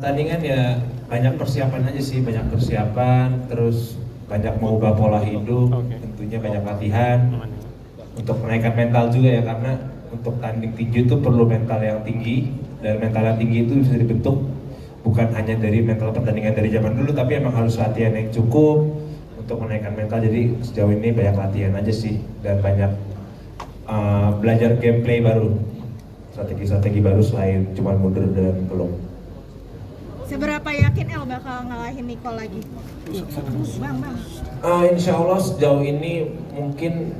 Tandingan ya banyak persiapan aja sih, banyak persiapan, terus banyak mengubah pola hidup, tentunya banyak latihan untuk menaikkan mental juga ya, karena untuk tanding tinju itu perlu mental yang tinggi, dan mental yang tinggi itu bisa dibentuk bukan hanya dari mental pertandingan dari zaman dulu, tapi emang harus latihan yang cukup untuk menaikkan mental. Jadi sejauh ini banyak latihan aja sih, dan banyak belajar gameplay baru, strategi-strategi baru selain cuma mundur dan peluk. Seberapa yakin El bakal ngalahin Nicole lagi? Bang. Insya Allah sejauh ini mungkin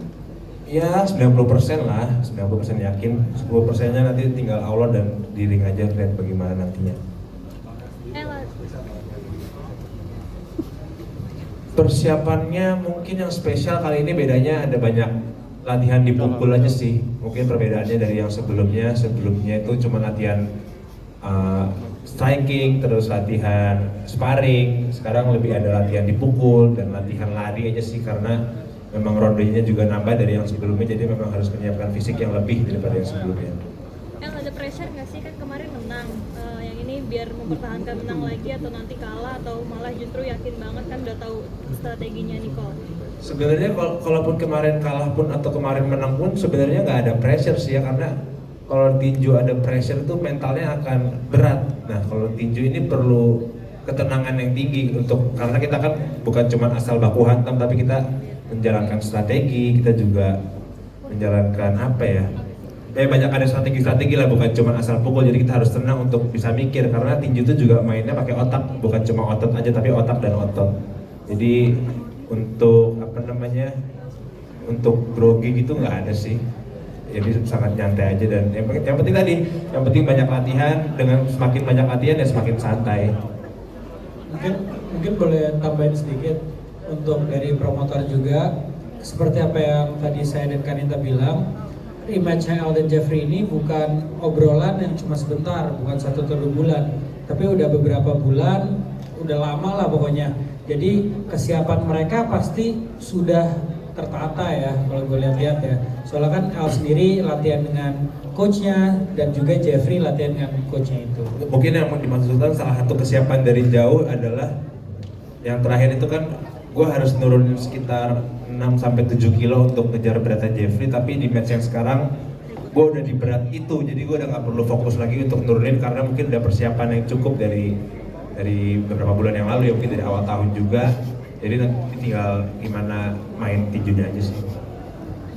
ya 90% lah, 90% yakin. 10%-nya nanti tinggal Allah dan di ring aja, lihat bagaimana nantinya. Persiapannya mungkin yang spesial kali ini bedanya ada banyak latihan dipukul aja sih. Mungkin perbedaannya dari yang sebelumnya itu cuma latihan striking, terus latihan sparring. Sekarang lebih ada latihan dipukul dan latihan lari aja sih, karena memang rondenya juga nambah dari yang sebelumnya, jadi memang harus menyiapkan fisik yang lebih daripada yang sebelumnya. Ada pressure nggak sih, kan kemarin menang, yang ini biar mempertahankan menang lagi atau nanti kalah, atau malah justru yakin banget kan udah tahu strateginya Nicole? Sebenarnya kalaupun kemarin kalah pun atau kemarin menang pun sebenarnya nggak ada pressure sih ya, karena kalau tinju ada pressure itu mentalnya akan berat. Nah kalau tinju ini perlu ketenangan yang tinggi karena kita kan bukan cuma asal baku hantam, tapi kita menjalankan strategi, kita juga menjalankan apa ya? Banyak ada strategi lah, bukan cuma asal pukul. Jadi kita harus tenang untuk bisa mikir, karena tinju itu juga mainnya pakai otak, bukan cuma otot aja tapi otak dan otot. Jadi untuk untuk grogi gitu nggak ada sih. Jadi sangat nyantai aja, dan yang penting banyak latihan. Dengan semakin banyak latihan ya semakin santai. Mungkin boleh tambahin sedikit untuk dari promotor juga, seperti apa yang tadi saya dan Kanita bilang, rematch El dan Jeffrey ini bukan obrolan yang cuma sebentar, bukan 1 atau 2 bulan, tapi udah beberapa bulan, udah lama lah pokoknya. Jadi kesiapan mereka pasti sudah tertata ya, kalau gue lihat-lihat ya. Soalnya kan El sendiri latihan dengan coachnya, dan juga Jeffrey latihan dengan coachnya itu. Mungkin yang dimaksudkan salah satu kesiapan dari jauh adalah yang terakhir itu kan gue harus nurunin sekitar 6-7 kilo untuk ngejar beratnya Jeffrey, tapi di match yang sekarang gue udah di berat itu, jadi gue udah nggak perlu fokus lagi untuk nurunin, karena mungkin udah persiapan yang cukup dari beberapa bulan yang lalu ya, mungkin dari awal tahun juga. Jadi nanti tinggal gimana main tinjunya aja sih.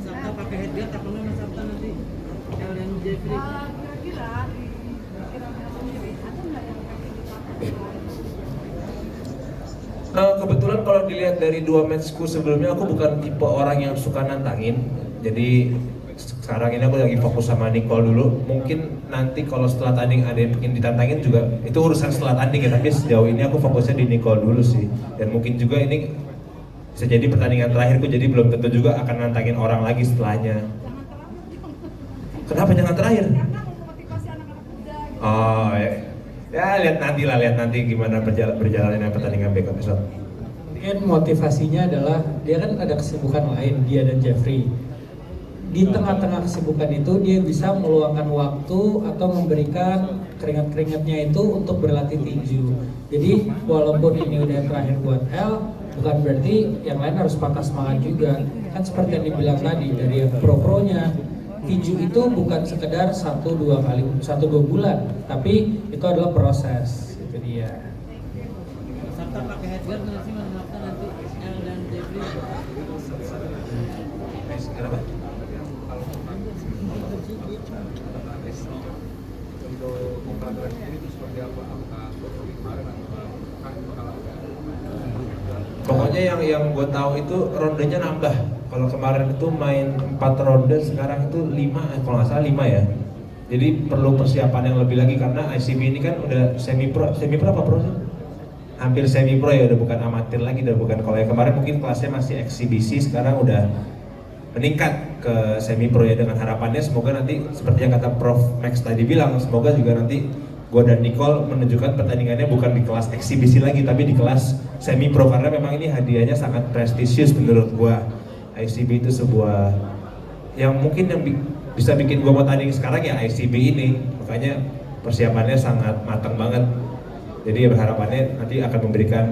Sabta pakai headguard apa nggak Sabta nanti? El dan Jeffrey. Kebetulan kalau dilihat dari 2 matchku sebelumnya, aku bukan tipe orang yang suka nantangin. Jadi sekarang ini aku lagi fokus sama Nicole dulu. Mungkin nanti kalau setelah tanding ada yang bikin ditantangin juga, itu urusan setelah tanding ya. Tapi sejauh ini aku fokusnya di Nicole dulu sih. Dan mungkin juga ini bisa jadi pertandingan terakhirku, jadi belum tentu juga akan nantangin orang lagi setelahnya. Kenapa jangan terakhir? Oh ya lihat nanti gimana berjalannya pertandingan besok. Mungkin motivasinya adalah dia kan ada kesibukan lain, dia dan Jeffrey. Di tengah-tengah kesibukan itu dia bisa meluangkan waktu atau memberikan keringat-keringatnya itu untuk berlatih tinju. Jadi walaupun ini udah yang terakhir buat El, bukan berarti yang lain harus patah semangat juga. Kan seperti yang dibilang tadi, dari yang pro-pronya, tinju itu bukan sekedar 1-2 bulan, tapi itu adalah proses. Itu dia. Sabta pakai headguard nggak sih Sabta nanti El dan Jeffrey? Kenapa? Pokoknya yang gue tahu itu rondenya nambah. Kalau kemarin itu main 4 ronde, sekarang itu 5, kalau nggak salah 5 ya. Jadi perlu persiapan yang lebih lagi, karena ICB ini kan udah semi pro apa pro sih? Hampir semi pro ya, udah bukan amatir lagi, udah bukan. Kalau yang kemarin mungkin kelasnya masih eksibisi, sekarang udah meningkat ke semi pro ya, dengan harapannya semoga nanti seperti yang kata Prof Max tadi bilang, semoga juga nanti gue dan Nicole menunjukkan pertandingannya bukan di kelas eksibisi lagi, tapi di kelas semi pro, karena memang ini hadiahnya sangat prestisius menurut gue. ICB itu sebuah yang mungkin yang bisa bikin gue mau tanding sekarang ya ICB ini, makanya persiapannya sangat matang banget. Jadi harapannya nanti akan memberikan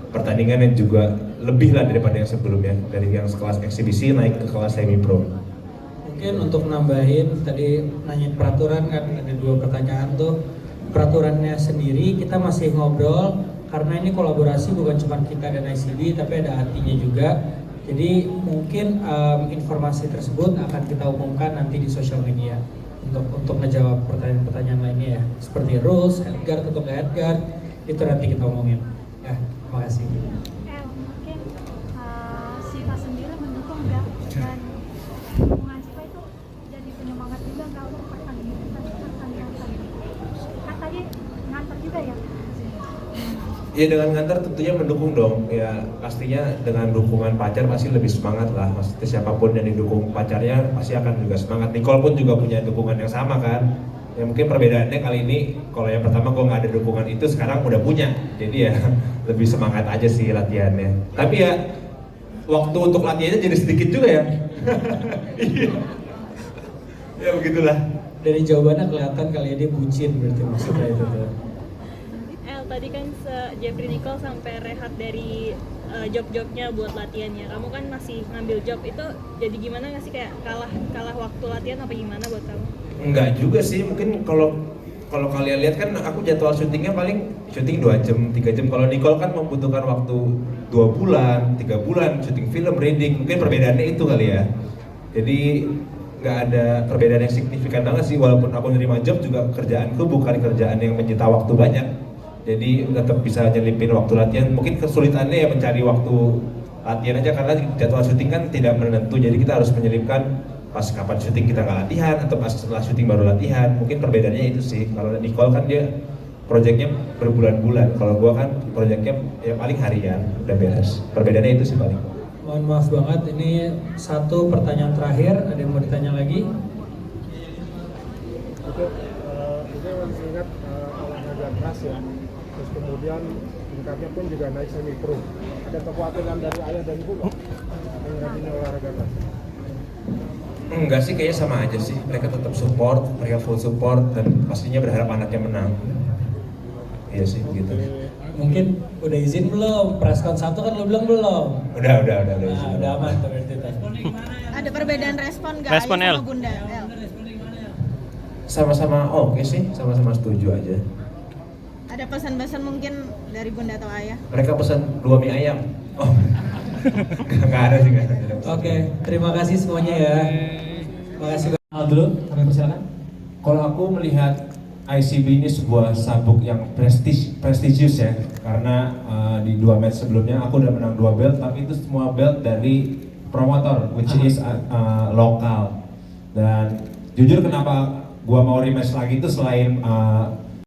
pertandingan yang juga lebih lah daripada yang sebelumnya, dari yang sekelas eksibisi naik ke kelas semi pro. Mungkin untuk nambahin tadi nanyain peraturan kan ada 2 pertanyaan tuh. Peraturannya sendiri kita masih ngobrol karena ini kolaborasi bukan cuma kita dan ICB tapi ada artinya juga. Jadi mungkin informasi tersebut akan kita umumkan nanti di sosial media untuk ngejawab pertanyaan-pertanyaan lainnya ya. Seperti rules, headguard atau nggak headguard itu nanti kita omongin. Ya, terima kasih. Mungkin Siva sendiri mendukung nggak dan dukungan Siva itu jadi penyemangat juga nggak untuk pertandingan tadi. Kan tadi ngantar juga ya. Ya dengan ngantar tentunya mendukung dong, ya pastinya dengan dukungan pacar pasti lebih semangat lah. Maksudnya siapapun yang didukung pacarnya pasti akan juga semangat. Nicole pun juga punya dukungan yang sama kan. Ya mungkin perbedaannya kali ini, kalau yang pertama gue nggak ada dukungan itu, sekarang udah punya. Jadi ya lebih semangat aja sih latihannya. Tapi ya waktu untuk latihannya jadi sedikit juga ya. Iya. Ya begitulah. Dari jawabannya kelihatan kali ini bucin berarti maksudnya itu tuh. Tadi kan Jeffrey Nicole sampai rehat dari job-jobnya buat latihannya. Kamu kan masih ngambil job, itu jadi gimana nggak sih, kayak kalah waktu latihan apa gimana buat kamu? Enggak juga sih, mungkin kalau kalian lihat kan aku jadwal syutingnya paling syuting 2 jam, 3 jam. Kalau Nicole kan membutuhkan waktu 2 bulan, 3 bulan syuting film, reading. Mungkin perbedaannya itu kali ya. Jadi nggak ada perbedaan yang signifikan banget sih, walaupun aku nerima job juga kerjaanku bukan kerjaan yang menyita waktu banyak. Jadi tetap bisa nyelipin waktu latihan. Mungkin kesulitannya ya mencari waktu latihan aja karena jadwal syuting kan tidak menentu. Jadi kita harus menyelipkan pas kapan syuting kita nggak latihan atau pas setelah syuting baru latihan. Mungkin perbedaannya itu sih. Kalau Nicole kan dia proyeknya berbulan-bulan. Kalau gua kan proyeknya ya paling harian, udah beres. Perbedaannya itu sih paling. Mohon maaf banget, ini 1 pertanyaan terakhir. Ada yang mau ditanya lagi? Oke, ini masih ingat olahraga keras ya. Terus kemudian tingkatnya pun juga naik semi pro. Ada kekhawatiran dari ayah dan ibu nggak mengenai ini olahraga keras? Enggak sih, kayaknya sama aja sih. Mereka tetap support, mereka full support dan pastinya berharap anaknya menang. Iya sih begitu. Mungkin udah izin belum? Preskon 1 kan lo bilang belum? Udah Nah, izin. udah aman tuh berarti tuh. Ada perbedaan respon nggak Respon, Ayah El. sama Bunda? El. Sama-sama oke sih, sama-sama setuju aja. Ada pesan-pesan mungkin dari Bunda atau Ayah? Mereka pesan 2 mie ayam. Oh, nggak ada sih, nggak ada. Oke, terima kasih semuanya ya. Makasih dulu, kami persilakan. Kalau aku melihat ICB ini sebuah sabuk yang prestisius ya, karena di 2 match sebelumnya aku udah menang 2 belt, tapi itu semua belt dari promotor, which is lokal. Dan jujur kenapa gua mau rematch lagi itu selain